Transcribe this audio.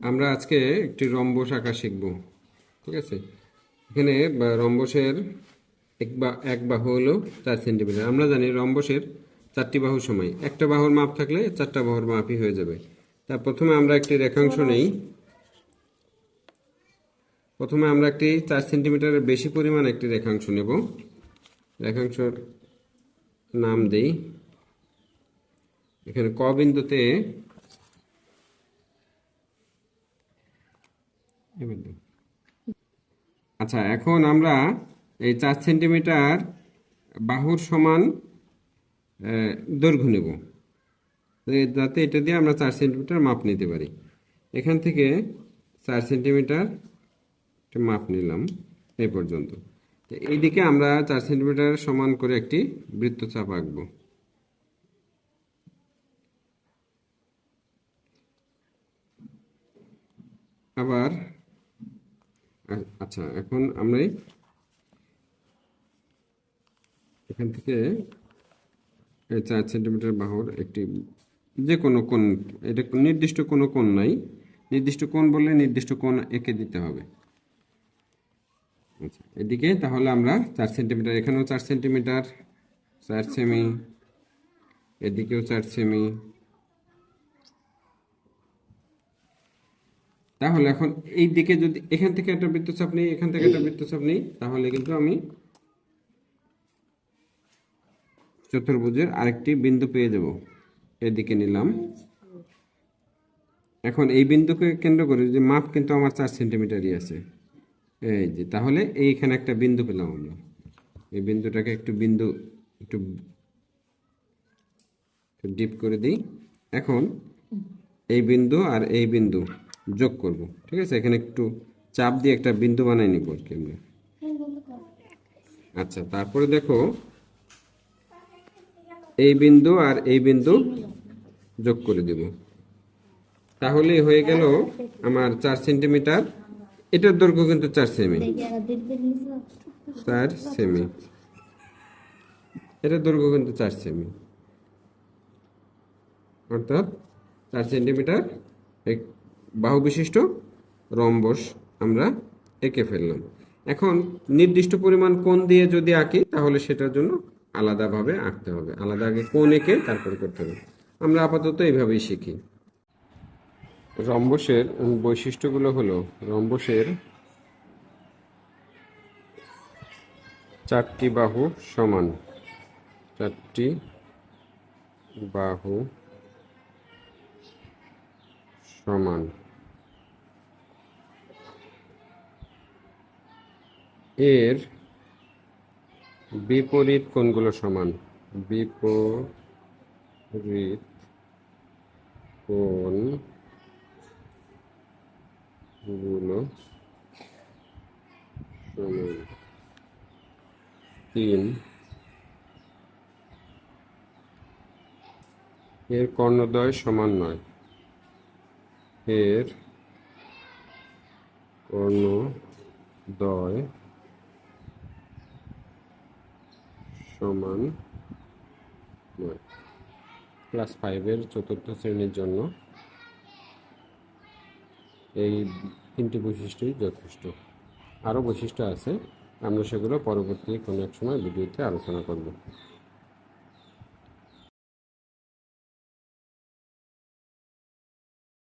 আমরা আজকে একটি রম্বস আঁকা শিখব। ঠিক আছে, এখানে রম্বসের এক বাহু হলো 4 সেন্টিমিটার। আমরা জানি রম্বসের 4টি বাহু সমান, একটা বাহুর মাপ থাকলে 4টা বাহুর মাপই হয়ে যাবে। তা প্রথমে আমরা একটি 4 সেন্টিমিটারের বেশি পরিমাণ একটি রেখাংশ নেব। রেখাংশের নাম দেই, এখানে ক বিন্দুতে আচ্ছা, এখন আমরা এই 4 সেন্টিমিটার বাহুর সমান দৈর্ঘ্য নেব, যাতে এটা দিয়ে আমরা 4 সেন্টিমিটার মাপ নিতে পারি। এখান থেকে 4 সেন্টিমিটার মাপ নিলাম এই পর্যন্ত। তো এইদিকে আমরা 4 সেন্টিমিটার সমান করে একটি বৃত্তচাপ আঁকবো। আবার আচ্ছা, এখন আমরা এখান থেকে 4 সেন্টিমিটার বাহুর একটি যে কোনো কোণ, এটা নির্দিষ্ট কোনো কোণ নাই, নির্দিষ্ট কোণ বললে নির্দিষ্ট কোণ এঁকে দিতে হবে। আচ্ছা, এদিকে তাহলে আমরা 4 সেন্টিমিটার, এখানেও 4 সেন্টিমিটার, 4 সেমি, এদিকেও 4 সেমি। তাহলে এখন এই দিকে যদি এখান থেকে একটা বৃত্তচাপ নিই, এখান থেকে একটা বৃত্তচাপ নিই, তাহলে কিন্তু আমি চতুর্ভুজের আরেকটি বিন্দু পেয়ে যাব। এদিকে নিলাম। এখন এই বিন্দুকে কেন্দ্র করে যে মাপ কিন্তু আমার 4 সেন্টিমিটারই আছে, এই যে, তাহলে এইখানে একটা বিন্দু পেলাম আমরা। এই বিন্দুটাকে একটু ডিপ করে দিই। এখন এই বিন্দু আর এই বিন্দু যোগ করব। ঠিক আছে, এখানে একটু চাপ দিয়ে একটা বিন্দু বানাই নিব আর কি আমরা। আচ্ছা, তারপরে দেখো এই বিন্দু আর এই বিন্দু যোগ করে দেব, তাহলে হয়ে গেল আমার 4 সেন্টিমিটার। এটার দৈর্ঘ্য কিন্তু 4 সেমি, 4 সেমি, এটার দৈর্ঘ্য কিন্তু 4 সেমি, অর্থাৎ 4 সেন্টিমিটার এক বাহু বিশিষ্ট রম্বস আমরা এঁকে ফেললাম। এখন নির্দিষ্ট পরিমাণ কোণ দিয়ে যদি আঁকি, তাহলে সেটার জন্য আলাদাভাবে আঁকতে হবে, আলাদা আগে কোণ এঁকে তারপর করতে হবে। আমরা আপাতত এইভাবেই শিখি। রম্বসের বৈশিষ্ট্যগুলো হলো, রম্বসের 4টি বাহু সমান, 4টি বাহু সমান, এর বিপরীত কোণগুলো সমান, বিপরীত কোণগুলো সমান। 3, এর কর্ণদ্বয় সমান নয়, এর কর্ণদ্বয় সমান নয়। ক্লাস 5-এর 4র্থ শ্রেণীর জন্য এই 3টি বৈশিষ্ট্যই যথেষ্ট। আরও বৈশিষ্ট্য আছে, আমরা সেগুলো পরবর্তী কোনো এক সময় ভিডিওতে আলোচনা করব।